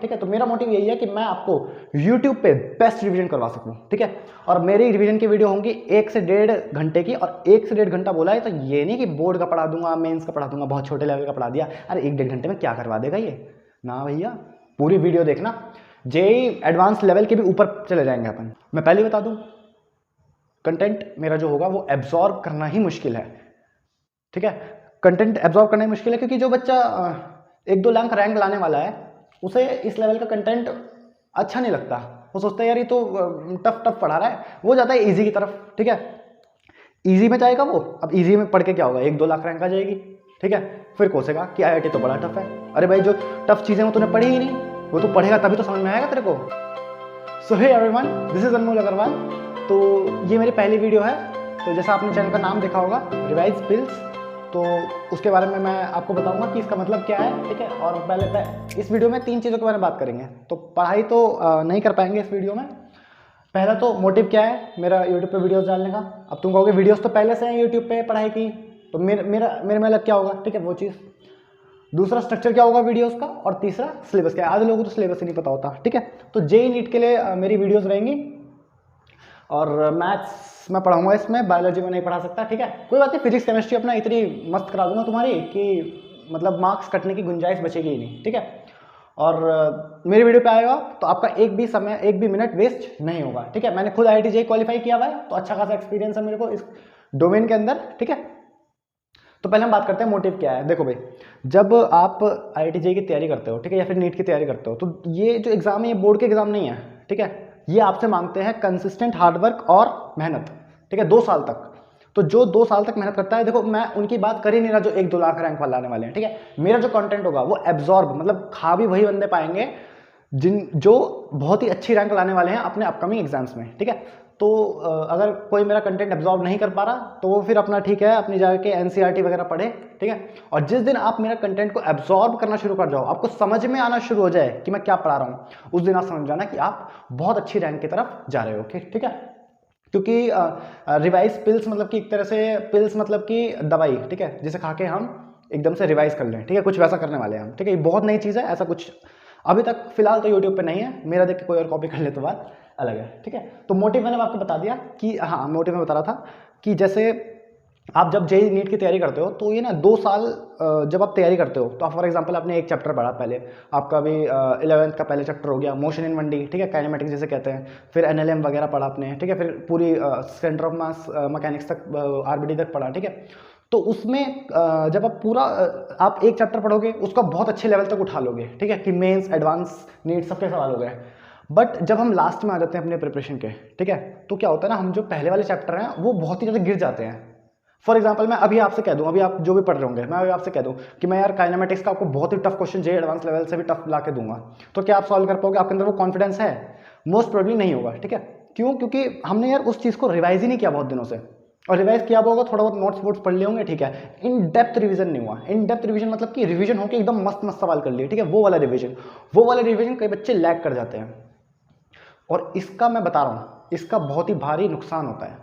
ठीक है। तो मेरा मोटिव यही है कि मैं आपको यूट्यूब पे बेस्ट रिवीजन करवा सकूं, ठीक है। और मेरी रिवीजन की वीडियो होंगी 1 से 1.5 घंटे की, और 1 से 1.5 घंटा बोला है तो ये नहीं कि बोर्ड का पढ़ा दूंगा, मेंस का पढ़ा दूंगा, बहुत छोटे लेवल का पढ़ा दिया, अरे 1-1.5 घंटे में क्या करवा देगा ये, ना भैया। पूरी वीडियो देखना, जेई एडवांस लेवल के भी ऊपर चले जाएंगे अपन। मैं पहले बता दूं, कंटेंट मेरा जो होगा वो एब्जॉर्ब करना ही मुश्किल है, ठीक है। कंटेंट एब्जॉर्ब करना ही मुश्किल है क्योंकि जो बच्चा 1-2 लाख रैंक लाने वाला है उसे इस लेवल का कंटेंट अच्छा नहीं लगता। वो सोचता है यार ये तो टफ टफ पढ़ा रहा है, वो जाता है इजी की तरफ, ठीक है। इजी में जाएगा वो, अब इजी में पढ़ के क्या होगा, 1-2 लाख रैंक आ जाएगी, ठीक है। फिर कोसेगा कि आईआईटी तो बड़ा टफ है। अरे भाई जो टफ चीज़ें वो तूने पढ़ी ही नहीं, वो तो पढ़ेगा तभी तो समझ में आएगा तेरे को। सो हे एवरीवन, दिस इज अनमोल अग्रवाल। तो ये मेरी पहली वीडियो है। तो जैसा आपने चैनल का नाम देखा होगा, रिवाइज पिल्स, तो उसके बारे में मैं आपको बताऊंगा कि इसका मतलब क्या है, ठीक है। और पहले इस वीडियो में 3 चीज़ों के बारे में बात करेंगे। तो पढ़ाई तो नहीं कर पाएंगे इस वीडियो में। पहला तो मोटिव क्या है मेरा यूट्यूब पे वीडियोस डालने का। अब तुम कहोगे वीडियोस तो पहले से हैं यूट्यूब पे पढ़ाई की, तो मेरे में अलग क्या होगा, ठीक है, वो चीज़। दूसरा स्ट्रक्चर क्या होगा वीडियोस का, और तीसरा सिलेबस क्या है। आधे लोगों को तो सिलेबस ही नहीं पता होता, ठीक है। तो जेई नीट के लिए मेरी वीडियोस रहेंगी, और मैथ्स मैं पढ़ाऊंगा इसमें, बायोलॉजी में नहीं पढ़ा सकता, ठीक है। कोई बात नहीं, फिजिक्स केमिस्ट्री अपना इतनी मस्त करा दूंगा तुम्हारी कि मतलब मार्क्स कटने की गुंजाइश बचेगी ही नहीं, ठीक है। और मेरी वीडियो पे आएगा तो आपका एक भी मिनट वेस्ट नहीं होगा, ठीक है। मैंने खुद IIT JEE क्वालिफाई किया हुआ है, तो अच्छा खासा एक्सपीरियंस है मेरे को इस डोमेन के अंदर, ठीक है। तो पहले हम बात करते हैं मोटिव क्या है। देखो भाई, जब आप IIT JEE की तैयारी करते हो, ठीक है, या फिर नीट की तैयारी करते हो, तो ये जो एग्जाम है ये बोर्ड के एग्जाम नहीं है, ठीक है। ये आपसे मांगते हैं कंसिस्टेंट हार्डवर्क और मेहनत, ठीक है, 2 साल तक। तो जो 2 साल तक मेहनत करता है, देखो मैं उनकी बात कर ही नहीं रहा जो 1-2 लाख रैंक वाले आने वाले हैं, ठीक है। मेरा जो कंटेंट होगा वो एब्जॉर्ब, मतलब खा भी वही बंदे पाएंगे जो बहुत ही अच्छी रैंक लाने वाले हैं अपने अपकमिंग एग्जाम्स में, ठीक है। तो अगर कोई मेरा कंटेंट एब्जॉर्ब नहीं कर पा रहा तो वो फिर अपना ठीक है, अपनी जाके NCERT वगैरह पढ़े, ठीक है। और जिस दिन आप मेरा कंटेंट को एब्जॉर्ब करना शुरू कर जाओ, आपको समझ में आना शुरू हो जाए कि मैं क्या पढ़ा रहा हूँ, उस दिन आप समझ जाना कि आप बहुत अच्छी रैंक की तरफ जा रहे हो, ठीक है। क्योंकि रिवाइज पिल्स मतलब कि एक तरह से पिल्स मतलब कि दवाई, ठीक है, जिसे खा के हम एकदम से रिवाइज कर लें, ठीक है, कुछ वैसा करने वाले हैं हम, ठीक है। ये बहुत नई चीज़ है, ऐसा कुछ अभी तक फिलहाल तो यूट्यूब पे नहीं है, मेरा देख के कोई और कॉपी कर ले तो बात अलग है, ठीक है। तो मोटिव मैंने आपको बता दिया कि हाँ, मोटिव में बता रहा था कि जैसे आप जब JEE नीट की तैयारी करते हो तो ये ना 2 साल जब आप तैयारी करते हो तो आप फॉर एग्जांपल आपने एक चैप्टर पढ़ा, पहले आपका भी 11th का पहले चैप्टर हो गया मोशन इन 1D, ठीक है, काइनेमेटिक्स जिसे कहते हैं। फिर NLM वगैरह पढ़ा आपने, ठीक है। फिर पूरी सेंटर ऑफ मास मैकेनिक्स तक, RBD तक पढ़ा, ठीक है। तो उसमें जब आप पूरा आप एक चैप्टर पढ़ोगे उसका बहुत अच्छे लेवल तक उठा लोगे, ठीक है, कि मेंस एडवांस नीट सबके सवाल हो गए। बट जब हम लास्ट में आ जाते हैं अपने प्रिपरेशन के, ठीक है, तो क्या होता है ना, हम जो पहले वाले चैप्टर हैं वो बहुत ही ज़्यादा गिर जाते हैं। फॉर एग्जाम्पल मैं अभी आपसे कह दूं, अभी आप जो भी पढ़ रहे होंगे, मैं अभी आपसे कह दूं कि मैं यार काइनेमेटिक्स का आपको बहुत ही tough question JEE advance level से भी टफ ला के दूंगा, तो क्या आप सॉल्व कर पाओगे? आपके अंदर वो कॉन्फिडेंस है? मोस्ट प्रोबेबली नहीं होगा, ठीक है। क्यों? क्योंकि हमने यार उस चीज़ को रिवाइज ही नहीं किया बहुत दिनों से, और रिवाइज किया होगा थोड़ा बहुत नोट्स वोट्स पढ़ लिए होंगे, ठीक है। इन डेप्थ रिवीजन नहीं हुआ। इन डेप्थ रिवीजन मतलब कि रिवीजन होकर एकदम मस्त मस्त सवाल कर लिए, ठीक है, वो वाला रिवीजन कई बच्चे लैग कर जाते हैं। और इसका मैं बता रहा हूँ, इसका बहुत ही भारी नुकसान होता है,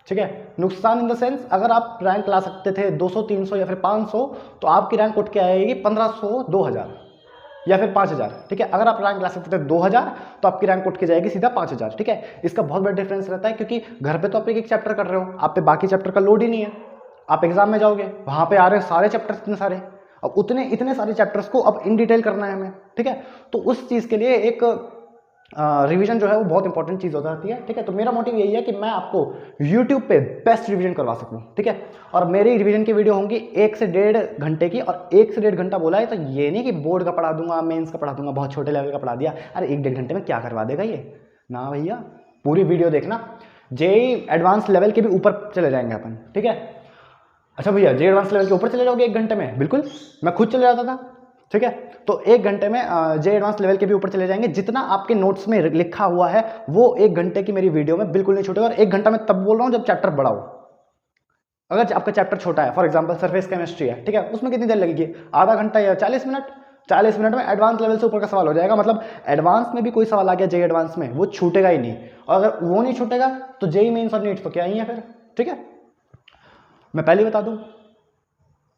ठीक है। नुकसान इन द सेंस, अगर आप रैंक ला सकते थे 200 300 या फिर 500, तो आपकी रैंक उठ के आएगी 1500 2000 या फिर 5000, ठीक है। अगर आप रैंक ला सकते थे 2000 तो आपकी रैंक उठ के जाएगी सीधा 5000, ठीक है। इसका बहुत बड़ा डिफरेंस रहता है क्योंकि घर पे तो आप एक चैप्टर कर रहे हो, आप पे बाकी चैप्टर का लोड ही नहीं है। आप एग्जाम में जाओगे, वहां पे आ रहे हैं सारे चैप्टर्स इतने सारे, अब इतने सारे चैप्टर्स को अब इन डिटेल करना है हमें, ठीक है। तो उस चीज़ के लिए एक रिवीजन जो है वो बहुत इंपॉर्टेंट चीज़ हो जाती है, ठीक है। तो मेरा मोटिव यही है कि मैं आपको यूट्यूब पे बेस्ट रिवीजन करवा सकूं, ठीक है। और मेरी रिवीजन की वीडियो होंगी 1 से 1.5 घंटे की, और 1 से 1.5 घंटा बोला है तो ये नहीं कि बोर्ड का पढ़ा दूंगा, मेंस का पढ़ा दूंगा, बहुत छोटे लेवल का पढ़ा दिया, अरे 1-1.5 घंटे में क्या करवा देगा ये, ना भैया। पूरी वीडियो देखना, JEE एडवांस लेवल के भी ऊपर चले जाएंगे अपन, ठीक है। अच्छा भैया, JEE एडवांस लेवल के ऊपर चले जाओगे 1 घंटे में? बिल्कुल, मैं खुद चले जाता था, ठीक है। तो 1 घंटे में JEE एडवांस लेवल के भी ऊपर चले जाएंगे। जितना आपके नोट्स में लिखा हुआ है वो 1 घंटे की मेरी वीडियो में बिल्कुल नहीं छूटेगा। और 1 घंटा मैं तब बोल रहा हूँ जब चैप्टर बड़ा हो। अगर आपका चैप्टर छोटा है, फॉर एग्जाम्पल सरफेस केमिस्ट्री है, ठीक है, उसमें कितनी देर लगेगी? आधा घंटा या 40 मिनट। 40 मिनट में एडवांस लेवल से ऊपर का सवाल हो जाएगा। मतलब एडवांस में भी कोई सवाल आ गया JEE एडवांस में, वो छूटेगा ही नहीं। और अगर वो नहीं छूटेगा तो JEE मेंस और नीट तो क्या ही है फिर, ठीक है। मैं पहले बता दूं,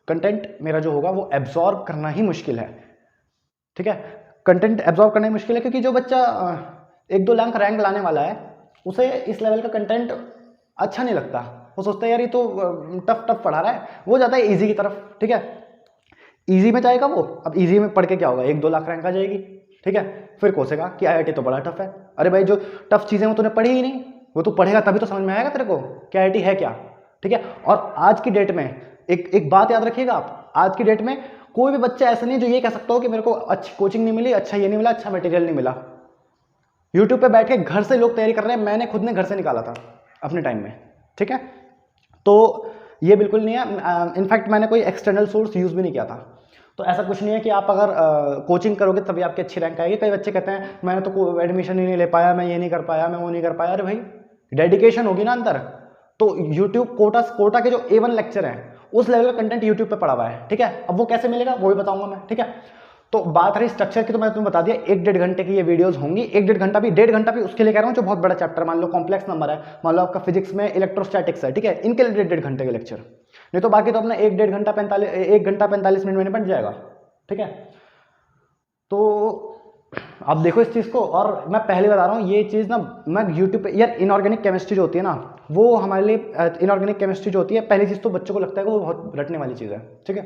कंटेंट मेरा जो होगा वो एब्जॉर्ब करना ही मुश्किल है, ठीक है। कंटेंट एब्जॉर्व करने में मुश्किल है, क्योंकि जो बच्चा 1-2 अंक रैंक लाने वाला है उसे इस लेवल का कंटेंट अच्छा नहीं लगता। वो सोचता है यार ये तो टफ टफ पढ़ा रहा है, वो जाता है ईजी की तरफ। ठीक है, ईजी में जाएगा वो। अब ईजी में पढ़ के क्या होगा, 1-2 लाख रैंक आ जाएगी। ठीक है, फिर कोसेगा कि IIT तो बड़ा टफ है। अरे भाई, जो टफ चीज़ें वो तूने पढ़ी ही नहीं, वो तो पढ़ेगा तभी तो समझ में आएगा तेरे को कि IIT है क्या। ठीक है, और आज की डेट में एक बात याद रखिएगा आप, आज की डेट में कोई भी बच्चा ऐसा नहीं जो ये कह सकता हो कि मेरे को अच्छी कोचिंग नहीं मिली, अच्छा ये नहीं मिला, अच्छा मटेरियल नहीं मिला। यूट्यूब पे बैठ के घर से लोग तैयारी कर रहे हैं, मैंने खुद ने घर से निकाला था अपने टाइम में। ठीक है, तो ये बिल्कुल नहीं है। इनफैक्ट मैंने कोई एक्सटर्नल सोर्स यूज़ भी नहीं किया था। तो ऐसा कुछ नहीं है कि आप अगर कोचिंग करोगे तभी आपकी अच्छी रैंक आएगी। कई बच्चे कहते हैं मैंने तो एडमिशन ही नहीं ले पाया, मैं ये नहीं कर पाया, मैं वो नहीं कर पाया। अरे भाई, डेडिकेशन होगी ना अंदर। तो यूट्यूब कोटा के जो A1 लेक्चर हैं, उस लेवल का कंटेंट यूट्यूब पे पड़ा हुआ है। ठीक है, अब वो कैसे मिलेगा वो भी बताऊंगा मैं। ठीक है, तो बात रही स्ट्रक्चर की, तो मैं तुम्हें बता दिया 1-1.5 घंटे की ये वीडियोस होंगी। 1-1.5 घंटा भी, 1.5 घंटा भी उसके लिए कह रहा हूँ जो बहुत बड़ा चैप्टर, मान लो कॉम्प्लेक्स नंबर है, मान लो आपका फिजिक्स में इलेक्ट्रोस्टैटिक्स है। ठीक है, इनके लिए 1.5 घंटे के लेक्चर, नहीं तो बाकी तो अपना 1 घंटा 45 मिनट में बन जाएगा। ठीक है, तो आप देखो इस चीज़ को। और मैं पहले बता रहा हूँ ये चीज़ ना, मैं यूट्यूब पे यार, इनऑर्गेनिक केमिस्ट्री जो होती है ना, वो हमारे लिए इनऑर्गेनिक केमिस्ट्री जो होती है, पहली चीज़ तो बच्चों को लगता है कि वो बहुत रटने वाली चीज़ है। ठीक है,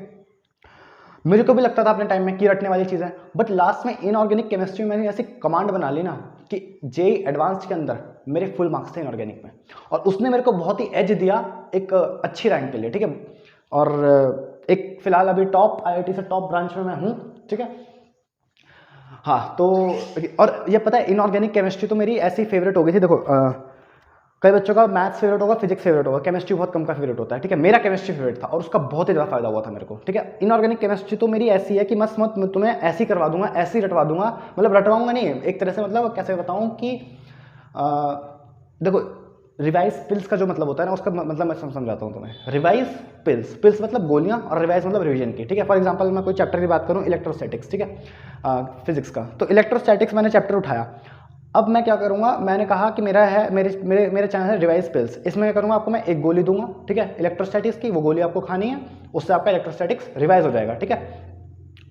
मुझे को भी लगता था अपने टाइम में कि रटने वाली चीज़ है, बट लास्ट में इनऑर्गेनिक केमिस्ट्री में मैंने ऐसी कमांड बना ली ना कि JEE एडवांस्ड के अंदर मेरे फुल मार्क्स थे इनऑर्गेनिक में, और उसने मेरे को बहुत ही एज दिया एक अच्छी रैंक के लिए। ठीक है, और एक फिलहाल अभी टॉप IIT से टॉप ब्रांच में मैं हूँ। ठीक है, हाँ, तो और ये पता है इनऑर्गेनिक केमिस्ट्री तो मेरी ऐसी फेवरेट हो गई थी। देखो कई बच्चों का मैथ्स फेवरेट होगा, फिजिक्स फेवरेट होगा, केमिस्ट्री बहुत कम का फेवरेट होता है। ठीक है, मेरा केमिस्ट्री फेवरेट था और उसका बहुत ही ज़्यादा फायदा हुआ था मेरे को। ठीक है, इनऑर्गेनिक केमिस्ट्री तो मेरी ऐसी है कि मैं तुम्हें ऐसी करवा दूंगा, ऐसी रटवा दूंगा, मतलब रटवाऊंगा नहीं, एक तरह से, मतलब कैसे बताऊं कि देखो, रिवाइज पिल्स का जो मतलब होता है ना, उसका मतलब मैं समझाता हूँ तुम्हें। रिवाइज पिल्स मतलब गोलियां, और रिवाइज मतलब रिवीजन की। ठीक है, फॉर एग्जांपल मैं कोई चैप्टर की बात करूँ, इलेक्ट्रोस्टैटिक्स। ठीक है, फिजिक्स का, तो इलेक्ट्रोस्टैटिक्स मैंने चैप्टर उठाया। अब मैं क्या करूंगा, मैंने कहा कि मेरा है मेरे चैनल है रिवाइज पिल्स, इसमें क्या करूंगा, आपको मैं एक गोली दूंगा। ठीक है, इलेक्ट्रोस्टैटिक्स की, वो गोली आपको खानी है, उससे आपका इलेक्ट्रोस्टैटिक्स रिवाइज हो जाएगा। ठीक है,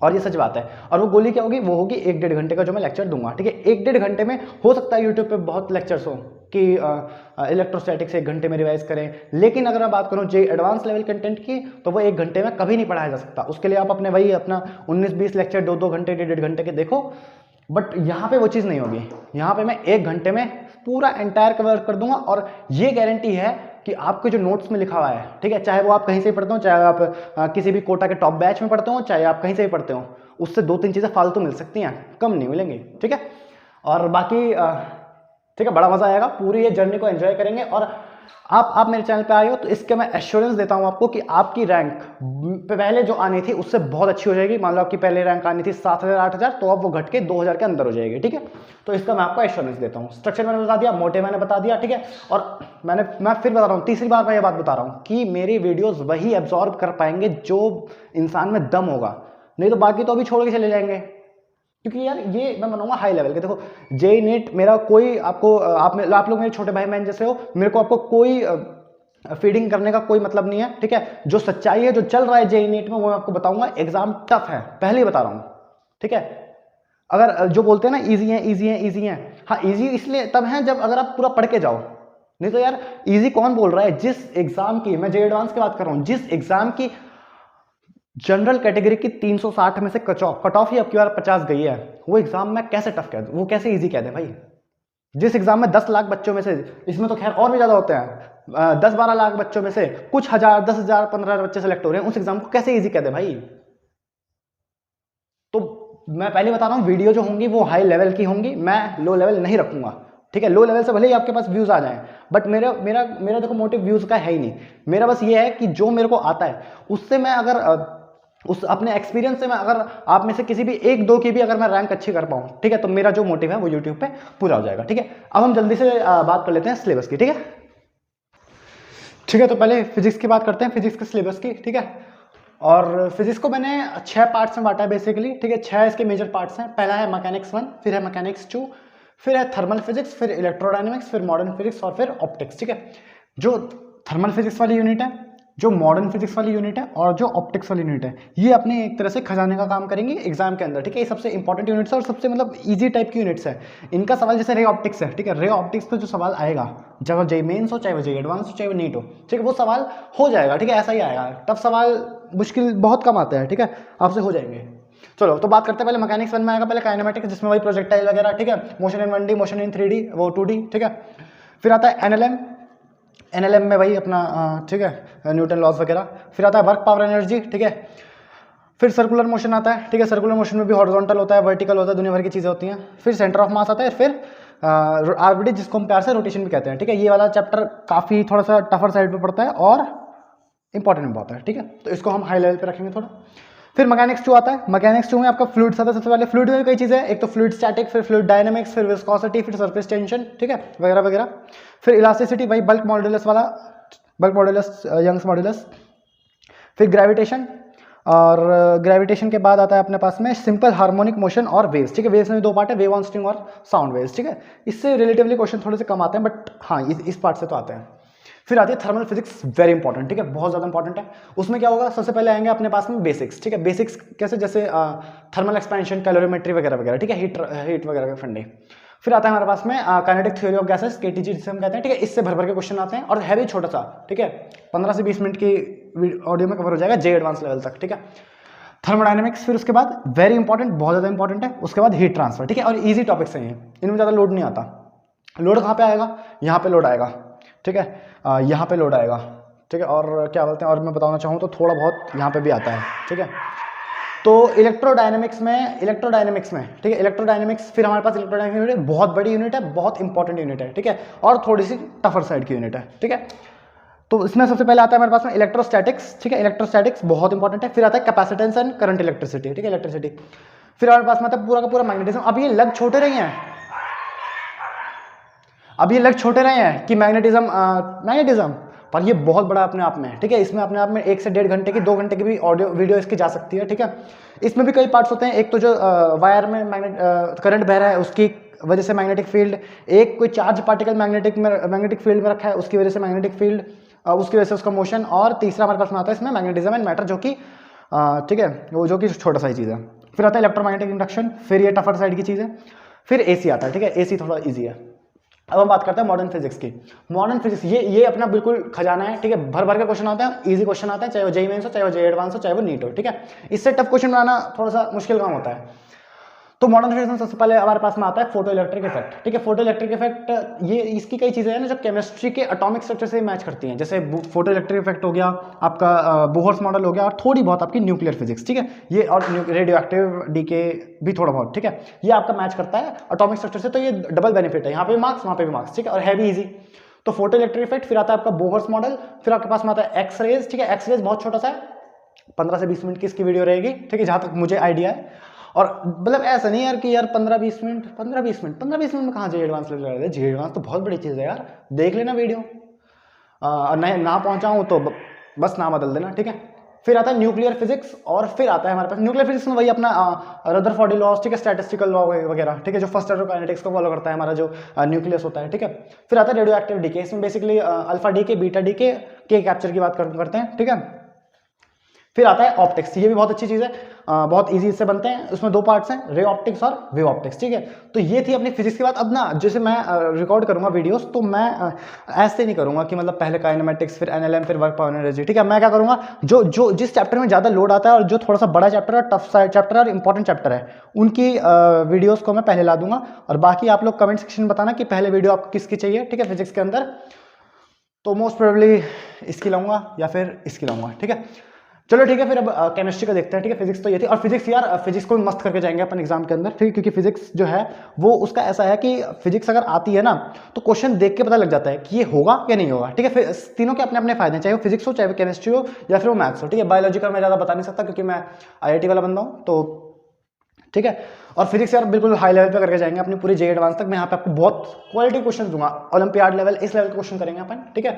और ये सच बात है। और वो गोली क्या होगी, वो होगी 1-1.5 घंटे का जो मैं लेक्चर दूंगा। ठीक है, 1-1.5 घंटे में हो सकता है यूट्यूब पे बहुत लेक्चर्स हो कि इलेक्ट्रोस्टैटिक्स 1 घंटे में रिवाइज करें, लेकिन अगर मैं बात करूं JEE एडवांस लेवल कंटेंट की, तो वो 1 घंटे में कभी नहीं पढ़ाया जा सकता। उसके लिए आप अपने वही अपना 19-20 लेक्चर 2-2 घंटे 1.5 घंटे के देखो, बट यहाँ पे वो चीज़ नहीं होगी। यहाँ पे मैं 1 घंटे में पूरा एंटायर कवर कर दूंगा, और ये गारंटी है कि आपके जो नोट्स में लिखा हुआ है, ठीक है, चाहे वो आप कहीं से ही पढ़ते हो, चाहे आप किसी भी कोटा के टॉप बैच में पढ़ते हो, चाहे आप कहीं से ही पढ़ते हो, उससे 2-3 चीज़ें फालतू मिल सकती हैं, कम नहीं मिलेंगी। ठीक है, और बाकी ठीक है, बड़ा मजा आएगा, पूरी ये जर्नी को एंजॉय करेंगे। और आप मेरे चैनल पे आए हो तो इसके मैं एश्योरेंस देता हूं आपको कि आपकी रैंक पहले जो आनी थी उससे बहुत अच्छी हो जाएगी। मान लो आपकी पहले रैंक आनी थी 7,000 8,000, तो अब वो घट के 2,000 के अंदर हो जाएगी। ठीक है, तो इसका मैं आपको एश्योरेंस देता हूं। स्ट्रक्चर मैंने बता दिया, मोटे मैंने बता दिया। ठीक है, और मैं फिर बता रहा हूँ, तीसरी बार मैं ये बात बता रहा हूँ कि मेरी वीडियोज वही एब्जॉर्ब कर पाएंगे जो इंसान में दम होगा, नहीं तो बाकी तो अभी छोड़ के चले जाएंगे। क्योंकि यार ये मैं बनाऊंगा हाई लेवल के। देखो JEE नीट मेरा कोई आपको आप लोग मेरे छोटे भाई बहन जैसे हो, मेरे को आपको कोई फीडिंग करने का कोई मतलब नहीं है। ठीक है, जो सच्चाई है, जो चल रहा है JEE नीट में, वो मैं आपको बताऊंगा। एग्जाम टफ है, पहले ही बता रहा हूं। ठीक है, अगर जो बोलते हैं ना इजी है इजी है इजी है, हाँ इजी इसलिए तब है जब अगर आप पूरा पढ़ के जाओ, नहीं तो यार इजी कौन बोल रहा है। जिस एग्जाम की, मैं JEE एडवांस की बात कर रहा हूं, जिस एग्जाम की जनरल कैटेगरी की 360 में से कट ऑफ ही अब की बार 50 गई है, वो एग्जाम में कैसे टफ कह दूं, वो कैसे इजी कह दे भाई। जिस एग्जाम में 10 लाख बच्चों में से, इसमें तो खैर और भी ज्यादा होते हैं, 10-12 लाख बच्चों में से कुछ हजार, 10,000 15,000 बच्चे सेलेक्ट हो रहे हैं, उस एग्जाम को कैसे इजी कह दे भाई। तो मैं पहले बता रहा हूं, वीडियो जो होंगी वो हाई लेवल की होंगी, मैं लो लेवल नहीं रखूंगा। ठीक है, लो लेवल से भले ही आपके पास व्यूज आ जाएं, बट मेरा मेरा मेरा देखो मोटिव व्यूज का है ही नहीं। मेरा बस ये है कि जो मेरे को आता है उससे मैं अगर उस अपने एक्सपीरियंस से मैं अगर आप में से किसी भी 1-2 की भी अगर मैं रैंक अच्छी कर पाऊं, ठीक है, तो मेरा जो मोटिव है वो यूट्यूब पे पूरा हो जाएगा। ठीक है, अब हम जल्दी से बात कर लेते हैं सिलेबस की। ठीक है, ठीक है, तो पहले फिजिक्स की बात करते हैं, फिजिक्स के सिलेबस की। ठीक है, और फिजिक्स को मैंने 6 पार्ट्स में बांटा है बेसिकली। ठीक है, 6 इसके मेजर पार्ट्स हैं। पहला है मैकेनिक्स 1, फिर है मैकेनिक्स 2, फिर है थर्मल फिजिक्स, फिर इलेक्ट्रोडायनेमिक्स, फिर मॉडर्न फिजिक्स और फिर ऑप्टिक्स। ठीक है, जो थर्मल फिजिक्स वाली यूनिट है जो मॉडर्न फिजिक्स वाली यूनिट है और जो ऑप्टिक्स वाली यूनिट है, ये अपने एक तरह से खजाने का काम करेंगे एग्जाम के अंदर, ठीक है। ये सबसे इंपॉर्टेंट यूनिट्स है और सबसे मतलब इजी टाइप की यूनिट्स है। इनका सवाल जैसे रे ऑप्टिक्स है, ठीक है, रे ऑप्टिक्स पे जो सवाल आएगा, चाहे वो जेईई मेंस हो, चाहे वो जेईई एडवांस हो, चाहे वो नीट हो, ठीक है, वो सवाल हो जाएगा, ठीक है, ऐसा ही आएगा। टफ सवाल मुश्किल बहुत कम आता है, ठीक है, आपसे हो जाएंगे। चलो तो बात करते हैं पहले मैकेनिक्स 1 में आएगा, पहले काइनेमेटिक्स जिसमें वही प्रोजेक्टाइल वगैरह, ठीक है, motion in 1D, motion in 3D, वो 2D, ठीक है। फिर आता है एनएलएम, एनएलएम में वही अपना ठीक है, न्यूटन लॉज वगैरह। फिर आता है वर्क पावर एनर्जी, ठीक है। फिर सर्कुलर मोशन आता है, ठीक है, सर्कुलर मोशन में भी हॉरिजॉन्टल होता है, वर्टिकल होता है, दुनिया भर की चीज़ें होती हैं। फिर सेंटर ऑफ मास आता है, फिर आरबीटी जिसको हम प्यार से रोटेशन भी कहते हैं, ठीक है। ये वाला चैप्टर काफ़ी थोड़ा सा टफर साइड पे पड़ता है और इंपॉर्टेंट भी बहुत है, ठीक है, तो इसको हम हाई लेवल पे रखेंगे थोड़ा। फिर मैकेनिक्स 2 आता है, मैकेनिक्स 2 में आपका फ्लूइड्स आता है। सबसे पहले फ्लूइड में कई चीज़ें हैं, एक तो फ्लूइड स्टैटिक, फिर फ्लूइड डायनामिक्स, फिर विस्कोसिटी, फिर सरफेस टेंशन, ठीक है, वगैरह वगैरह। फिर इलास्टिसिटी, वही बल्क मॉड्यूलस वाला, बल्क मॉड्यूलस, यंग्स मॉड्यूलस। फिर ग्रेविटेशन, और ग्रेविटेशन के बाद आता है अपने पास में सिंपल हार्मोनिक मोशन और वेव्स, ठीक है। वेव्स में 2 पार्ट है, वेव ऑन स्ट्रिंग और साउंड वेव्स, ठीक है। इससे रिलेटिवली क्वेश्चन थोड़े से कम आते हैं, बट हाँ इस पार्ट से तो आते हैं। फिर आती है थर्मल फिजिक्स, वेरी इंपॉर्टेंट, ठीक है, बहुत ज़्यादा इंपॉर्टेंट है। उसमें क्या होगा, सबसे पहले आएंगे अपने पास में बेसिक्स, ठीक है। बेसिक्स कैसे, जैसे थर्मल एक्सपेंशन, कैलोरीमेट्री वगैरह वगैरह, ठीक है, हीट वगैरह का फंडे। फिर आता है हमारे पास में kinetic theory of gases, KTG जिसे हम कहते हैं, ठीक है। इससे भर भर के क्वेश्चन आते हैं और है भी छोटा सा, ठीक है, 15 से 20 मिनट की ऑडियो में कवर हो जाएगा जेईई एडवांस लेवल तक, ठीक है। थर्मोडायनेमिक्स, फिर उसके बाद वेरी इंपॉर्टेंट, बहुत ज़्यादा इंपॉर्टेंट है, उसके बाद हीट ट्रांसफर, ठीक है। और इजी टॉपिक्स हैं ये, इनमें ज़्यादा लोड नहीं आता। लोड कहाँ पे आएगा, यहाँ पे लोड आएगा, ठीक है, यहाँ पे लोड आएगा, ठीक है। और क्या बोलते हैं, और मैं बताना चाहूँ तो थोड़ा बहुत यहाँ पे भी आता है, ठीक है। तो इलेक्ट्रोडायनेमिक्स में, ठीक है, इलेक्ट्रोडायनेमिक्स, फिर हमारे पास इलेक्ट्रोडायनेमिक्स यूनिट बहुत बड़ी यूनिट है, बहुत इंपॉर्टेंट यूनिट है, ठीक है, और थोड़ी सी टफर साइड की यूनिट है, ठीक है। तो इसमें सबसे पहले आता है हमारे पास में इलेक्ट्रोस्टैटिक्स, ठीक है, इलेक्ट्रोस्टैटिक्स बहुत इंपॉर्टेंट है। फिर आता है कैपेसिटेंस एंड करंट इलेक्ट्रिसिटी, ठीक है, इलेक्ट्रिसिटी। फिर हमारे पास में आता है पूरा का पूरा मैग्नेटिज्म। अब ये लग छोटे रहे हैं, अब ये लग छोटे रहे हैं कि मैग्नेटिज्म, पर ये बहुत बड़ा अपने आप में, ठीक है। इसमें अपने आप में 1 से 1.5 घंटे की, 2 घंटे की भी ऑडियो वीडियो इसकी जा सकती है, ठीक है। इसमें भी कई पार्ट्स होते हैं, एक तो जो वायर में करंट बह रहा है उसकी वजह से मैग्नेटिक फील्ड, एक कोई चार्ज पार्टिकल मैग्नेटिक फील्ड में रखा है उसकी वजह से मैग्नेटिक फील्ड, उसकी वजह से उसका मोशन, और तीसरा हमारे पास में आता है इसमें मैग्नेटिज्म एंड मैटर, जो कि ठीक है, वो जो कि छोटा सा ही चीज़ है। फिर आता है इलेक्ट्रोमैग्नेटिक इंडक्शन, फिर ये टफर साइड की चीज़ है। फिर एसी आता है, ठीक है, एसी थोड़ा ईजी है। अब हम बात करते हैं मॉडर्न फिजिक्स की। मॉडर्न फिजिक्स ये अपना बिल्कुल खजाना है, ठीक है, भर भर के क्वेश्चन आते हैं, इजी क्वेश्चन आते हैं, चाहे वो जेईई मेंस हो, चाहे वो जेईई एडवांस हो, चाहे वो नीट हो, ठीक है। इससे टफ क्वेश्चन बनाना थोड़ा सा मुश्किल काम होता है। तो मॉडर्न फिजिक्स में सबसे पहले हमारे पास में आता है फोटो इलेक्ट्रिक इफेक्ट, ठीक है। फोटो इलेक्ट्रिक इफेक्ट, ये इसकी कई चीज़ें हैं ना जो केमिस्ट्री के एटॉमिक स्ट्रक्चर से मैच करती हैं, जैसे फोटो इलेक्ट्रिक इफेक्ट हो गया आपका, बोहर्स मॉडल हो गया, और थोड़ी बहुत आपकी न्यूक्लियर फिजिक्स, ठीक है, ये, और रेडियो एक्टिव डीके भी थोड़ा बहुत, ठीक है, ये आपका मैच करता है एटॉमिक स्ट्रक्चर से, तो ये डबल बेनिफिट है, यहाँ पे भी मार्क्स, वहाँ पे भी मार्क्स, ठीक है, और है भी ईजी। तो फोटो इलेक्ट्रिक इफेक्ट, फिर आता है आपका बोहर्स मॉडल, फिर आपके पास में आता है एक्स रेज, ठीक है। एक्स रेज बहुत छोटा सा है, 15 से 20 मिनट की इसकी वीडियो रहेगी, ठीक है, जहाँ तक मुझे आइडिया है। और मतलब ऐसा नहीं यार कि यार 15-20 मिनट में कहाँ जेईई एडवांस लग रहा है, जेईई एडवांस तो बहुत बड़ी चीज़ है यार, देख लेना वीडियो, नहीं ना पहुँचाऊँ तो बस ना बदल देना, ठीक है। फिर आता है न्यूक्लियर फिजिक्स, और फिर आता है हमारे पास न्यूक्लियर फिजिक्स में वही अपना रदरफोर्ड लॉज, ठीक है, स्टैटिस्टिकल लॉ वगैरह, ठीक है, जो फर्स्ट ऑर्डर काइनेटिक्स को फॉलो करता है हमारा जो न्यूक्लियस होता है, ठीक है। फिर आता है रेडियो एक्टिव डीके, इसमें basically alpha decay, beta decay के कैप्चर की बात करते हैं, ठीक है। फिर आता है ऑप्टिक्स, ये भी बहुत अच्छी चीज़ है, बहुत इजी से बनते हैं, उसमें 2 पार्ट्स हैं, रे ऑप्टिक्स और वेव ऑप्टिक्स, ठीक है। तो ये थी अपनी फिजिक्स की बात। अब ना जैसे मैं रिकॉर्ड करूंगा वीडियोस, तो मैं ऐसे नहीं करूंगा कि मतलब पहले काइनेमेटिक्स, फिर एनएलएम, फिर वर्क पावर एनर्जी, ठीक है। मैं क्या करूंगा, जो जिस चैप्टर में ज़्यादा लोड आता है और जो थोड़ा सा बड़ा चैप्टर है, टफ साइड चैप्टर और इंपॉर्टेंट चैप्टर है, उनकी वीडियोज़ को मैं पहले ला दूंगा, और बाकी आप लोग कमेंट सेक्शन में बताना कि पहले वीडियो आपको किसकी चाहिए, ठीक है, फिजिक्स के अंदर। तो मोस्ट प्रोबेबली इसकी लाऊंगा या फिर इसकी लाऊंगा, ठीक है। चलो ठीक है, फिर अब केमिस्ट्री का देखते हैं, ठीक है। फिजिक्स तो ये थी, और फिजिक्स यार, फिजिक्स को भी मस्त करके जाएंगे अपन एग्जाम के अंदर, ठीक, क्योंकि फिजिक्स जो है वो उसका ऐसा है कि फिजिक्स अगर आती है ना तो क्वेश्चन देख के पता लग जाता है कि ये होगा या नहीं होगा, ठीक है। फिर तीनों के अपने अपने फायदे हैं, चाहे वो फिजिक्स हो, चाहे वो केमिस्ट्री हो, या फिर वो मैथ्स हो, ठीक है। बायोलॉजी का मैं ज़्यादा बता नहीं सकता क्योंकि मैं IIT वाला बंदा हूँ, तो ठीक है। और फिजिक्स यार बिल्कुल हाई लेवल पे करके जाएंगे अपनी पूरी जेईई एडवांस तक। मैं यहाँ पे आपको बहुत क्वालिटी क्वेश्चन दूंगा, ओलंपियाड लेवल, इस लेवल के क्वेश्चन करेंगे अपन, ठीक है।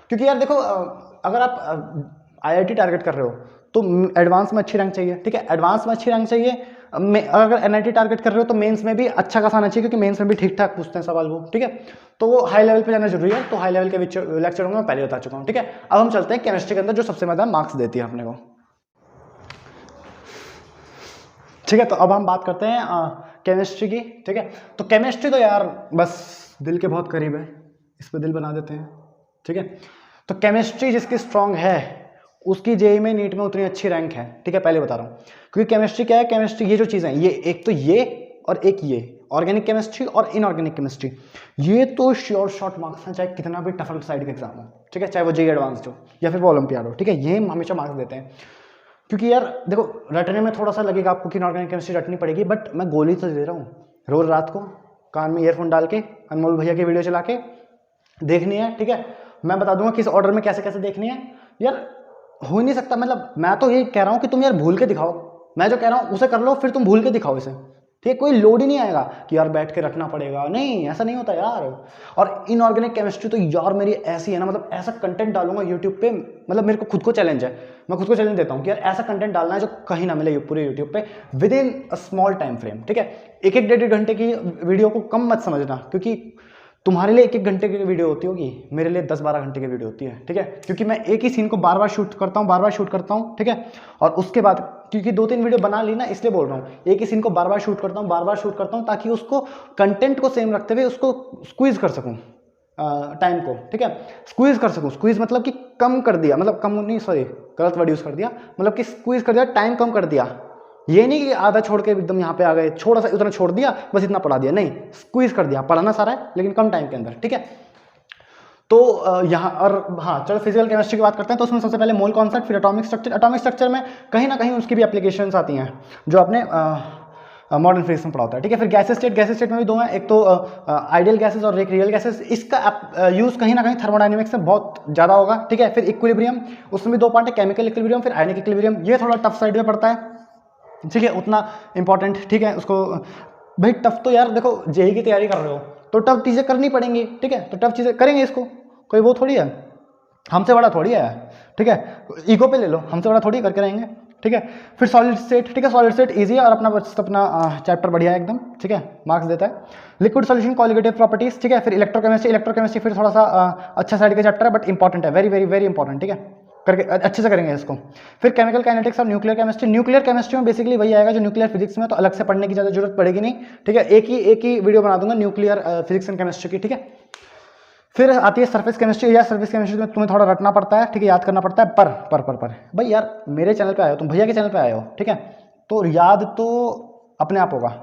क्योंकि यार देखो, अगर आप IIT टारगेट कर रहे हो तो एडवांस में अच्छी रैंक चाहिए, ठीक है, एडवांस में अच्छी रैंक चाहिए, अगर एनआईटी टारगेट कर रहे हो तो मेंस में भी अच्छा खासा आना चाहिए, क्योंकि मेंस में भी ठीक ठाक पूछते हैं सवाल वो, ठीक है। तो वो हाई लेवल पे जाना जरूरी है। तो हाई लेवल के लेक्चर मैं पहले बता चुका हूँ, ठीक है। अब हम चलते हैं केमिस्ट्री के अंदर जो सबसे ज़्यादा मार्क्स देती है अपने को, ठीक है। तो अब हम बात करते हैं केमिस्ट्री की, ठीक है। तो केमिस्ट्री तो यार बस दिल के बहुत करीब है, इस पर दिल बना देते हैं, ठीक है। तो केमिस्ट्री जिसकी स्ट्रांग है उसकी जेई में नीट में उतनी अच्छी रैंक है, ठीक है, पहले बता रहा हूँ। क्योंकि केमिस्ट्री क्या है, केमिस्ट्री ये जो चीज़ें हैं, ये एक तो ये और एक ये ऑर्गेनिक केमिस्ट्री और इनऑर्गेनिक केमिस्ट्री, ये तो श्योर शॉर्ट मार्क्स हैं, चाहे कितना भी टफल साइड का एग्जाम हो, ठीक है, चाहे वो जेई एडवांस्ड हो या फिर वो ओलंपियाड हो, ठीक है, ये हमेशा मार्क्स देते हैं। क्योंकि यार देखो रटने में थोड़ा सा लगेगा आपको कि इनऑर्गेनिक केमिस्ट्री रटनी पड़ेगी, बट मैं गोली तो दे रहा हूँ, रोज रात को कान में ईयरफोन डाल के अनमोल भैया की वीडियो चला के देखनी है, ठीक है। मैं बता दूंगा किस ऑर्डर में कैसे कैसे देखनी है। यार हो ही नहीं सकता, मतलब मैं तो ये कह रहा हूँ कि तुम यार भूल के दिखाओ, मैं जो कह रहा हूँ उसे कर लो, फिर तुम भूल के दिखाओ इसे, ठीक है। कोई लोड ही नहीं आएगा कि यार बैठ के रखना पड़ेगा, नहीं ऐसा नहीं होता यार। और इनऑर्गेनिक केमिस्ट्री तो यार मेरी ऐसी है ना, मतलब ऐसा कंटेंट डालूंगा यूट्यूब पे, मतलब मेरे को खुद को चैलेंज है, मैं खुद को चैलेंज देता हूँ कि यार ऐसा कंटेंट डालना है जो कहीं ना मिले पूरे यूट्यूब पे with in a small time frame, ठीक है। एक एक डेढ़ घंटे की वीडियो को कम मत समझना, क्योंकि तुम्हारे लिए एक एक घंटे की वीडियो होती होगी, मेरे लिए 10-12 घंटे की वीडियो होती है, ठीक है। क्योंकि मैं एक ही सीन को बार बार शूट करता हूँ, बार बार शूट करता हूँ, ठीक है। और उसके बाद क्योंकि 2-3 वीडियो बना ली ना, इसलिए बोल रहा हूँ, एक ही सीन को बार बार शूट करता हूँ, बार बार शूट करता हूँ, ताकि उसको कंटेंट को सेम रखते हुए उसको स्क्वीज कर सकूँ टाइम को, ठीक है। स्क्वीज कर सकूँ, स्क्वीज मतलब कि कम कर दिया, मतलब कम नहीं, सॉरी गलत वर्ड यूज़ कर दिया, मतलब कि स्क्वीज कर दिया, टाइम कम कर दिया। ये नहीं कि आधा छोड़ के एकदम यहाँ पे आ गए, थोड़ा सा उतना छोड़ दिया बस इतना पढ़ा दिया, नहीं, स्क्वीज कर दिया, पढ़ाना सारा है लेकिन कम टाइम के अंदर, ठीक है। तो यहाँ और हाँ चलो फिजिकल केमिस्ट्री की बात करते हैं। तो उसमें सबसे पहले मोल कॉन्सेप्ट, फिर एटॉमिक स्ट्रक्चर। एटॉमिक स्ट्रक्चर में कहीं ना कहीं उसकी भी एप्लीकेशंस आती हैं जो आपने मॉडर्न फिजिक्स में पढ़ा होता है, ठीक है। फिर गैसेस स्टेट, गैसेस स्टेट में भी दो हैं, एक तो आइडियल गैसेस और एक रियल गैसेस। इसका यूज़ कहीं ना कहीं थर्मोडाइनमिक्स में बहुत ज़्यादा होगा, ठीक है। फिर इक्विलिब्रियम, उसमें भी दो पार्ट है, केमिकल इक्विलिब्रियम फिर आयनिक इक्विलिब्रियम। ये थोड़ा टफ साइड में पड़ता है, ठीक है, उतना इंपॉर्टेंट, ठीक है। उसको भाई टफ तो यार देखो जेई की तैयारी कर रहे हो तो टफ चीज़ें करनी पड़ेंगी, ठीक है। तो टफ चीज़ें करेंगे, इसको कोई वो थोड़ी है, हमसे बड़ा थोड़ी है, ठीक है। ईगो पे ले लो, हमसे बड़ा थोड़ी करके रहेंगे, ठीक है। फिर सॉलिड स्टेट, ठीक है, सॉलिड स्टेट इजी है और अपना चैप्टर बढ़िया है एकदम, ठीक है, मार्क्स देता है। लिक्विड सॉल्यूशन कॉलिगेटिव प्रॉपर्टीज, ठीक है। फिर इलेक्ट्रोकेमिस्ट्री, इलेक्ट्रोकेमिस्ट्री फिर थोड़ा सा अच्छा साइड का चैप्टर है बट इंपॉर्टेंट है, वेरी वेरी वेरी इंपॉर्टेंट, ठीक है, करके अच्छे से करेंगे इसको। फिर केमिकल काइनेटिक्स और न्यूक्लियर केमिस्ट्री। न्यूक्लियर केमिस्ट्री में बेसिकली वही आएगा जो न्यूक्लियर फिजिक्स में, तो अलग से पढ़ने की ज़्यादा जरूरत पड़ेगी नहीं, ठीक है। एक ही वीडियो बना दूंगा न्यूक्लियर फिजिक्स एंड केमिस्ट्री की, ठीक है। फिर आती है सरफेस केमिस्ट्री। या सरफेस केमिस्ट्री में तुम्हें थोड़ा रटना पड़ता है, ठीक है, याद करना पड़ता है, पर भाई यार मेरे चैनल पे आए हो तुम, भैया के चैनल पे आए हो, ठीक है, तो याद तो अपने आप होगा।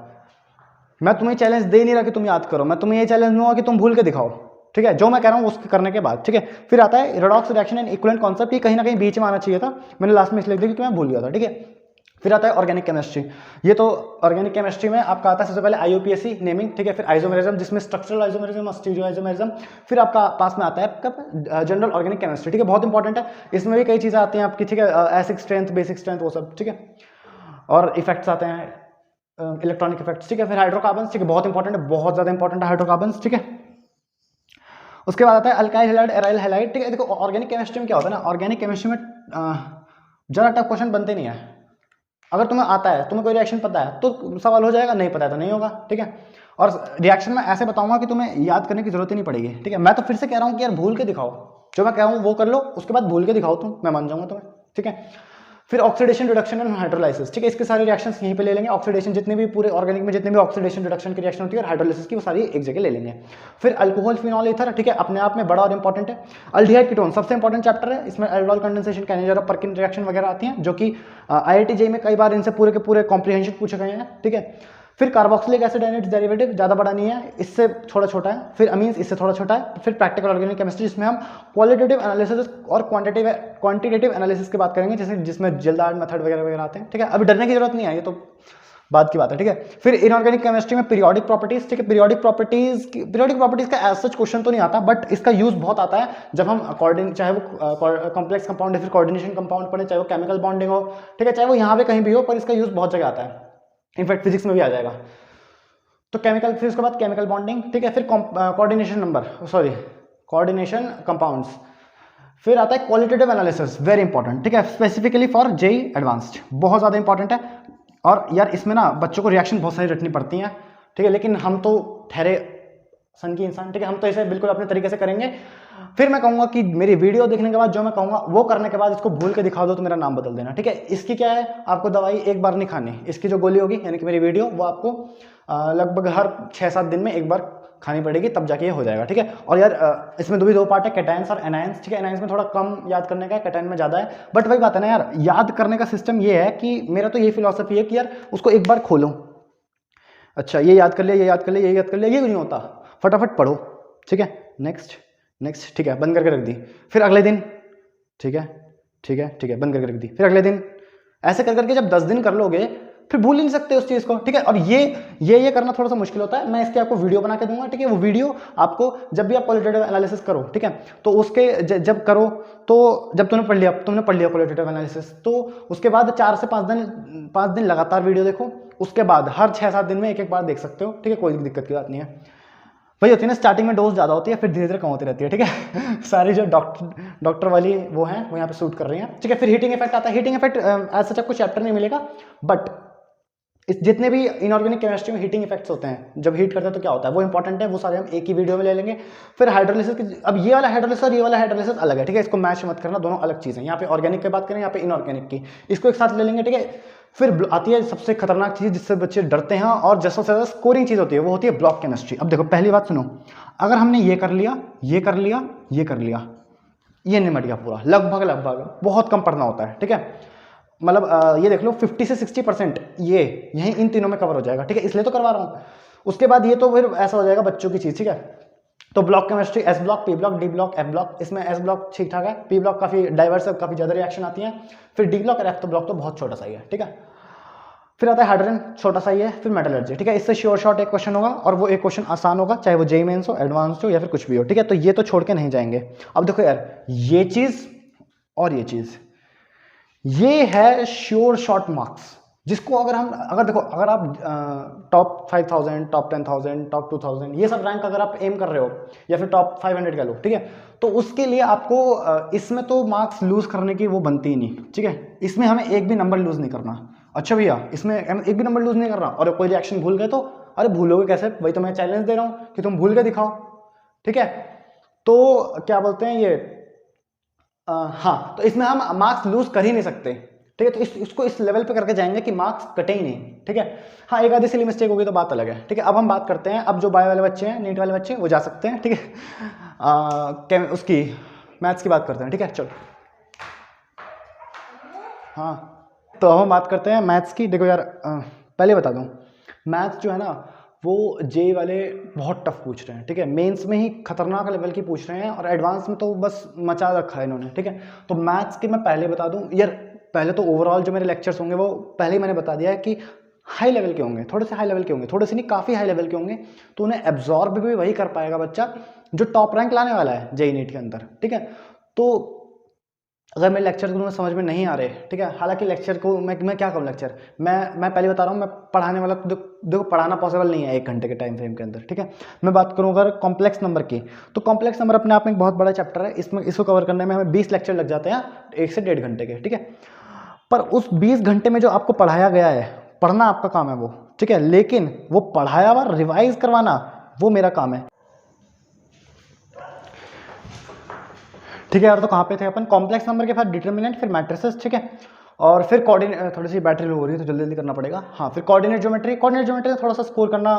मैं तुम्हें चैलेंज दे नहीं रहा कि तुम याद करो, मैं तुम्हें ये चैलेंज दूंगा कि तुम भूल के दिखाओ, ठीक है, जो मैं कह रहा हूँ उसके करने के बाद, ठीक है। फिर आता है redox reaction and equivalent concept, ये कहीं ना कहीं बीच में आना चाहिए था, मैंने लास्ट में इसलिए लिख दिया क्योंकि मैं भूल गया था, ठीक है। फिर आता है ऑर्गेनिक केमिस्ट्री। ये तो ऑर्गेनिक केमिस्ट्री में आपका आता है सबसे पहले आईयूपीएसी नेमिंग, ठीक है। फिर आइसोमेरिज्म जिसमें स्ट्रक्चरल आइसोमेरिज्म और स्टीरियो आइसोमेरिज्म। फिर आपका पास में आता है आपका जनरल ऑर्गेनिक केमिस्ट्री, ठीक है, बहुत इंपॉर्टेंट है। इसमें भी कई चीज़ें आती हैं आपकी, ठीक है, एसिड स्ट्रेंथ, बेसिक स्ट्रेंथ, वो सब, ठीक है, और इफेक्ट्स आते हैं, इलेक्ट्रॉनिक इफेक्ट्स, ठीक है। फिर हाइड्रोकार्बन्स, ठीक है, बहुत इंपॉर्टेंट है, बहुत ज़्यादा इंपॉर्टेंट है हाइड्रोकार्बन्स, ठीक है। उसके बाद आता है अल्काइल हैलाइड, एराइल हैलाइड, ठीक है। देखो ऑर्गेनिक केमिस्ट्री में क्या होता है ना, ऑर्गेनिक केमिस्ट्री में ज़्यादा टफ क्वेश्चन बनते नहीं है। अगर तुम्हें आता है, तुम्हें कोई रिएक्शन पता है तो सवाल हो जाएगा, नहीं पता है तो नहीं होगा, ठीक है। और रिएक्शन में ऐसे बताऊंगा कि तुम्हें याद करने की जरूरत ही नहीं पड़ेगी, ठीक है। मैं तो फिर से कह रहा हूँ कि यार भूल के दिखाओ, जो मैं कह रहा हूँ वो कर लो, उसके बाद भूल के दिखाओ तुम, मैं मान जाऊंगा तुम्हें, ठीक है। फिर ऑक्सीडेशन रिडक्शन एंड हाइड्रोलाइसिस, ठीक है, इसके सारे रिएक्शंस यहीं पे ले लेंगे। ऑक्सीडेशन जितने भी पूरे ऑर्गेनिक में जितने भी ऑक्सीडेशन रिडक्शन की रिएक्शन होती है और हाइड्रोलाइसिस की, वो सारी एक जगह ले लेंगे। फिर अल्कोहल, फिनॉल, ईथर, ठीक है, अपने आप में बड़ा और इंपॉर्टेंट है। अल्डिहाइड कीटोन सबसे इंपॉर्टेंट चैप्टर है, इसमें एल्डोल कंडेंसेशन, कैनेजर और पर्किन रिएक्शन वगैरह आती हैं, जो कि IIT JEE में कई बार इनसे पूरे के पूरे कॉम्प्रिहेंशन पूछे गए हैं, ठीक है। फिर carboxylic acid and it's derivative, ज़्यादा बड़ा नहीं है, इससे थोड़ा छोटा है। फिर अमीन्स, इससे थोड़ा छोटा है। फिर प्रैक्टिकल ऑर्गेनिक केमिस्ट्री, जिसमें हम क्वालिटेटिव एनालिसिस और क्वांटिटेटिव एनालिसिस की बात करेंगे, जैसे जिसमें जिल्दार्ड मेथड वगैरह वगैरह आते हैं, ठीक है। अभी डरने की जरूरत नहीं है, ये तो बाद की बात है, ठीक है। फिर इनऑर्गेनिक केमिस्ट्री में पीरियोडिक प्रॉपर्टीज, ठीक है, पीरियोडिक प्रॉपर्टीज का एज सच क्वेश्चन तो नहीं आता, बट इसका यूज बहुत आता है जब हम चाहे वो कॉम्प्लेक्स कंपाउंड या फिर कोऑर्डिनेशन कंपाउंड पढ़े, चाहे वो केमिकल बॉन्डिंग हो, ठीक है, चाहे वो यहाँ पे कहीं भी हो, पर इसका यूज बहुत जगह आता है, इनफैक्ट फिजिक्स में भी आ जाएगा। तो केमिकल, फिर उसके बाद केमिकल बॉन्डिंग, ठीक है। फिर कोऑर्डिनेशन कंपाउंड्स। फिर आता है क्वालिटेटिव एनालिसिस, वेरी इंपॉर्टेंट, ठीक है, स्पेसिफिकली फॉर JEE एडवांस्ड, बहुत ज़्यादा इंपॉर्टेंट है। और यार इसमें ना बच्चों को रिएक्शन बहुत सारी रखनी पड़ती हैं, ठीक है, लेकिन हम तो ठहरे सन की इंसान, ठीक है, हम तो इसे बिल्कुल अपने तरीके से करेंगे। फिर मैं कहूँगा कि मेरी वीडियो देखने के बाद जो मैं कहूँगा वो करने के बाद इसको भूल के दिखा दो तो मेरा नाम बदल देना, ठीक है। इसकी क्या है, आपको दवाई एक बार नहीं खानी, इसकी जो गोली होगी यानी कि मेरी वीडियो वो आपको लगभग हर 6-7 दिन में एक बार खानी पड़ेगी, तब जाके ये हो जाएगा, ठीक है। और यार इसमें दो पार्ट है, कैटायंस और एनायंस, ठीक है। एनायंस में थोड़ा कम याद करने का है, कैटायन में ज़्यादा है, बट वही बात है ना यार, याद करने का सिस्टम ये है कि मेरा तो ये फिलॉसफी है कि यार उसको एक बार खोलो, अच्छा ये याद कर लिया, ये याद कर लिया, ये याद कर लिया, ये नहीं होता, फटाफट पढ़ो, ठीक है। नेक्स्ट नेक्स्ट, ठीक है, बंद करके रख दी। फिर अगले दिन, ठीक है ठीक है ठीक है, बंद करके रख दी। फिर अगले दिन, ऐसे कर करके जब 10 दिन कर लोगे फिर भूल ही नहीं सकते उस चीज़ को, ठीक है। और ये करना थोड़ा सा मुश्किल होता है, मैं इसके आपको वीडियो बना के दूंगा, ठीक है। वो वीडियो आपको जब भी आप क्वालिटेटिव एनालिसिस करो, ठीक है, तो उसके जब करो तो जब तुमने पढ़ लिया क्वालिटेटिव एनालिसिस, तो उसके बाद 4 से 5 दिन लगातार वीडियो देखो, उसके बाद हर 6-7 दिन में एक बार देख सकते हो, ठीक है, कोई दिक्कत की बात नहीं है। वही होती है ना, स्टार्टिंग में डोज ज़्यादा होती है, फिर धीरे धीरे कम होती रहती है, ठीक है। सारी जो डॉक्टर वाली वो हैं वो यहाँ पे शूट कर रही हैं, ठीक है। फिर हीटिंग इफेक्ट आता है, हीटिंग इफेक्ट ऐसा आपको चैप्टर नहीं मिलेगा, बट जितने भी इनऑर्गेनिक केमिस्ट्री में हीटिंग इफेक्ट्स होते हैं, जब हीट करते हैं तो क्या होता है वो इंपॉर्टेंट है, वो सारे हम एक ही वीडियो में ले लेंगे। फिर हाइड्रोलिसिस की, अब ये वाला हाइड्रोलिसिस और ये वाला हाइड्रोलिसिस अलग है, ठीक है, इसको मैच मत करना, दोनों अलग चीज़ है। यहाँ पे ऑर्गेनिक की बात करें, यहाँ पे इनऑर्गेनिक की, इसको एक साथ ले लेंगे, ठीक है। फिर आती है सबसे खतरनाक चीज़ जिससे बच्चे डरते हैं और जैसा से ज़्यादा स्कोरिंग चीज़ होती है, वो होती है ब्लॉक केमिस्ट्री। अब देखो पहली बात सुनो, अगर हमने ये कर लिया, ये कर लिया, ये कर लिया, ये निमट गया पूरा, लगभग बहुत कम पढ़ना होता है, ठीक है। मतलब ये देख लो 50 से 60% ये यहीं इन तीनों में कवर हो जाएगा, ठीक है, इसलिए तो करवा रहा हूँ। उसके बाद ये तो फिर ऐसा हो जाएगा बच्चों की चीज़, ठीक है। तो block chemistry, S block, P block, D block, F block, इसमें एस ब्लॉक ठीक ठाक है, पी ब्लॉक काफ़ी डाइवर्स है, काफ़ी ज़्यादा रिएक्शन आती है। फिर डी ब्लॉक और एफ ब्लॉक तो बहुत छोटा सा ही है, ठीक है। फिर आता है हाइड्रोजन, छोटा सा ही है। फिर मेटलर्जी, ठीक है, इससे श्योर शॉर्ट एक क्वेश्चन होगा और वो एक क्वेश्चन आसान होगा, चाहे वो जेईई मेंस हो, एडवांस हो या फिर कुछ भी हो, ठीक है। तो ये तो छोड़ के नहीं जाएंगे। अब देखो यार, ये चीज़ और ये चीज़, ये है श्योर शॉर्ट मार्क्स, जिसको अगर देखो, अगर आप टॉप 5000, टॉप 10,000, टॉप 2000 ये सब रैंक अगर आप एम कर रहे हो, या फिर टॉप 500 का लो, ठीक है, तो उसके लिए आपको इसमें तो मार्क्स लूज करने की वो बनती ही नहीं, ठीक है। इसमें हमें एक भी नंबर लूज नहीं करना। अच्छा भैया, इसमें एक भी नंबर लूज नहीं करना, और कोई रिएक्शन भूल गए तो, अरे भूलोगे कैसे, वही तो मैं चैलेंज दे रहा हूँ कि तुम भूल के दिखाओ, ठीक है। तो क्या बोलते हैं ये, हाँ, तो इसमें हम मार्क्स लूज कर ही नहीं सकते, ठीक है। तो इसको इस लेवल पे करके जाएंगे कि मार्क्स कटे ही नहीं, ठीक है। हाँ, एक आधी सिली मिस्टेक होगी तो बात अलग है, ठीक है। अब हम बात करते हैं, अब जो बायो वाले बच्चे हैं, नीट वाले बच्चे, वो जा सकते हैं, ठीक है। उसकी मैथ्स की बात करते हैं, ठीक है, चलो। हाँ, तो अब हम बात करते हैं मैथ्स की। देखो यार, पहले बता दूँ, मैथ्स जो है ना वो जेईई वाले बहुत टफ पूछ रहे हैं, ठीक है। मेंस में ही खतरनाक लेवल की पूछ रहे हैं, और एडवांस में तो बस मचा रखा है इन्होंने, ठीक है। तो मैथ्स के मैं पहले बता दूं यार, पहले तो ओवरऑल जो मेरे लेक्चर्स होंगे वो पहले ही मैंने बता दिया है कि हाई लेवल के होंगे, थोड़े से हाई लेवल के होंगे, थोड़े से नहीं, काफ़ी हाई लेवल के होंगे। तो उन्हें एब्जॉर्ब भी वही कर पाएगा बच्चा जो टॉप रैंक लाने वाला है जेईई नीट के अंदर, ठीक है। तो अगर मेरे लेक्चर को तुम्हें समझ में नहीं आ रहे, ठीक है, हालांकि लेक्चर को मैं क्या करूँ, लेक्चर मैं पहले बता रहा हूँ, मैं पढ़ाने वाला तो देखो पढ़ाना पॉसिबल नहीं है 1 घंटे के टाइम फ्रेम के अंदर, ठीक है। मैं बात करूँ अगर कॉम्प्लेक्स नंबर की, तो कॉम्प्लेक्स नंबर अपने आप में एक बहुत बड़ा चैप्टर है, इसको कवर करने में हमें 20 लेक्चर लग जाते हैं 1 से 1.5 घंटे के, ठीक है। पर उस 20 घंटे में जो आपको पढ़ाया गया है, पढ़ना आपका काम है वो, ठीक है, लेकिन वो पढ़ाया हुआ रिवाइज करवाना वो मेरा काम है, ठीक है यार। तो कहाँ पे थे अपन, कॉम्प्लेक्स नंबर के बाद डिटर्मिनेंट, फिर मैट्रिसेस, ठीक है, और फिर कोऑर्डिनेट, थोड़ी सी बैटरी लो हो रही है तो जल्दी जल्दी करना पड़ेगा। हाँ, फिर कोऑर्डिनेट ज्योमेट्री थोड़ा सा स्कोर करना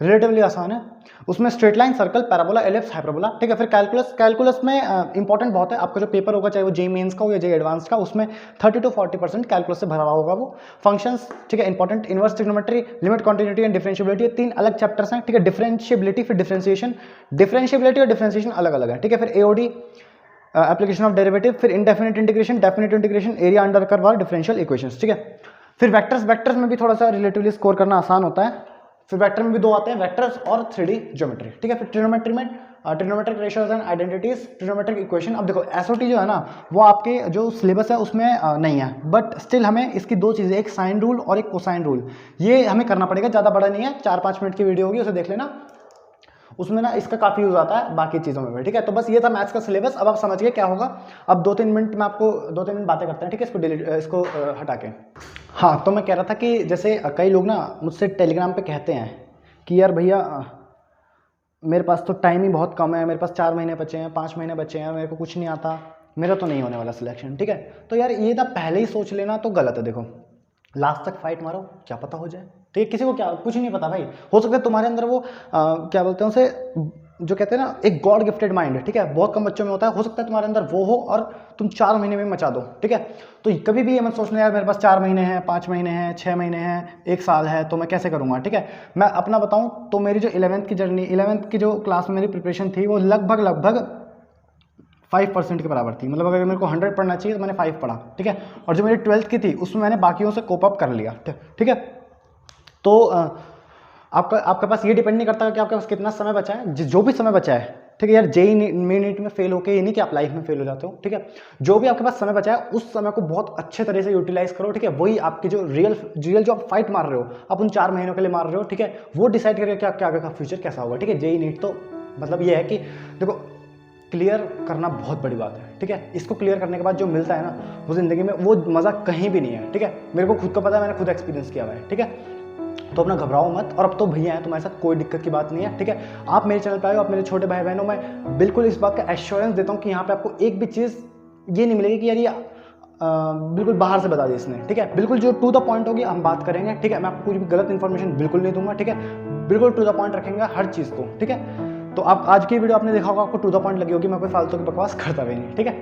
रिलेटिवली आसान है। उसमें straight line, circle, parabola, ellipse, hyperbola, ठीक है। फिर कैलकुलस में इंपॉर्टेंट बहुत है, आपका जो पेपर होगा चाहे वो जेईई मेंस का हो या जेईई एडवांस का, उसमें 30 to 40% कैलकुलस से भरा हुआ होगा वो। फंक्शंस, ठीक है, important, inverse trigonometry, limit, continuity and differentiability, 3 अलग चैप्टर्स हैं, ठीक है। डिफरेंशिएबिलिटी, फिर डिफरेंशिएबिलिटी और डिफरेंशिएशन अलग अलग है, ठीक है। फिर एओडी, एप्लीकेशन ऑफ डेरिवेटिव, फिर indefinite integration, definite integration, area under curve और डिफरेंशियल इक्वेशंस, ठीक है। फिर वेक्टर्स में भी थोड़ा सा रिलेटिवली स्कोर करना आसान होता है। फिर वेक्टर में भी 2 आते हैं, वेक्टर्स और 3D ज्योमेट्री, ठीक है। फिर ट्रिग्नोमेट्री में trigonometric ratios and identities, trigonometric equation. अब देखो एसओटी जो है ना वो आपके जो सिलेबस है उसमें नहीं है, बट स्टिल हमें इसकी 2 चीज़ें, एक साइन रूल और एक कोसाइन रूल, ये हमें करना पड़ेगा। ज़्यादा बड़ा नहीं है, 4-5 मिनट की वीडियो होगी, उसे देख लेना। उसमें ना इसका काफ़ी यूज़ आता है बाकी चीज़ों में भी, ठीक है। तो बस ये था मैथ्स का सिलेबस। अब आप समझ गए क्या होगा। अब 2-3 मिनट में आपको 2-3 मिनट बातें करते हैं, ठीक है, इसको हटा के। हाँ, तो मैं कह रहा था कि जैसे कई लोग ना मुझसे टेलीग्राम पे कहते हैं कि यार भैया मेरे पास तो टाइम ही बहुत कम है, मेरे पास 4 महीने बचे हैं, 5 महीने बचे हैं, मेरे को कुछ नहीं आता, मेरा तो नहीं होने वाला सिलेक्शन, ठीक है। तो यार ये ना पहले ही सोच लेना तो गलत है। देखो, लास्ट तक फाइट मारो, क्या पता हो जाए, ठीक है। किसी को क्या कुछ नहीं पता भाई, हो सकता है तुम्हारे अंदर वो क्या बोलते हैं उसे, जो कहते हैं ना एक गॉड गिफ्टेड माइंड, ठीक है, बहुत कम बच्चों में होता है, हो सकता है तुम्हारे अंदर वो हो और तुम 4 महीने में मचा दो, ठीक है। तो कभी भी ये मत सोचना यार मेरे पास 4 महीने हैं, 5 महीने हैं, 6 महीने हैं, 1 साल है, तो मैं कैसे करूँगा, ठीक है। मैं अपना बताऊँ तो मेरी जो 11th की जर्नी, 11th की जो क्लास में मेरी प्रिपरेशन थी वो लगभग 5% के बराबर थी। मतलब अगर मेरे को 100 पढ़ना चाहिए तो मैंने 5 पढ़ा, ठीक है। और जो मेरी 12th की थी उसमें मैंने बाकियों से कोप अप कर लिया, ठीक है। तो आपके पास ये डिपेंड नहीं करता कि आपके पास कितना समय बचा है, जो भी समय बचा है, ठीक है यार। जेई मेन नीट में फेल होके ये नहीं कि आप लाइफ में फेल हो जाते हो, ठीक है। जो भी आपके पास समय बचा है उस समय को बहुत अच्छे तरह से यूटिलाइज करो, ठीक है। वही आपकी जो रियल जो आप फाइट मार रहे हो, आप उन 4 महीनों के लिए मार रहे हो, ठीक है, वो डिसाइड करेगा कि आपके आगे का फ्यूचर कैसा होगा, ठीक है। जेई नीट तो मतलब ये है कि देखो क्लियर करना बहुत बड़ी बात है, ठीक है। इसको क्लियर करने के बाद जो मिलता है ना वो ज़िंदगी में वो मज़ा कहीं भी नहीं है, ठीक है। मेरे को खुद को पता है, मैंने खुद एक्सपीरियंस किया हुआ है, ठीक है। तो अपना घबराओ मत। और अब तो भैया हैं, तुम्हारे साथ कोई दिक्कत की बात नहीं है, ठीक है। आप मेरे चैनल पे आए हो, आप मेरे छोटे भाई बहनों, मैं बिल्कुल इस बात का एश्योरेंस देता हूँ कि यहाँ पे आपको एक भी चीज़ ये नहीं मिलेगी कि यार ये बिल्कुल बाहर से बता दी इसने, ठीक है। बिल्कुल जो टू द पॉइंट होगी हम बात करेंगे, ठीक है। मैं आपको कुछ भी गलत इन्फॉर्मेशन बिल्कुल नहीं दूंगा, ठीक है। बिल्कुल टू द पॉइंट रखेंगे हर चीज़ को, ठीक है। तो आप आज की वीडियो आपने देखा होगा, आपको टू द पॉइंट लगी होगी, मैं कोई फालतू की बकवास करता भी नहीं, ठीक है।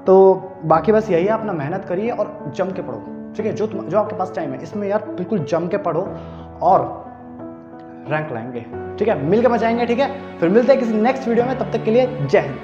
तो बाकी बस यही है, अपना मेहनत करिए और जम के पढ़ो, ठीक है। जो आपके पास टाइम है इसमें यार बिल्कुल जम के पढ़ो और रैंक लाएंगे, ठीक है। मिलकर मचाएंगे, ठीक है। फिर मिलते हैं किसी नेक्स्ट वीडियो में, तब तक के लिए जय हिंद।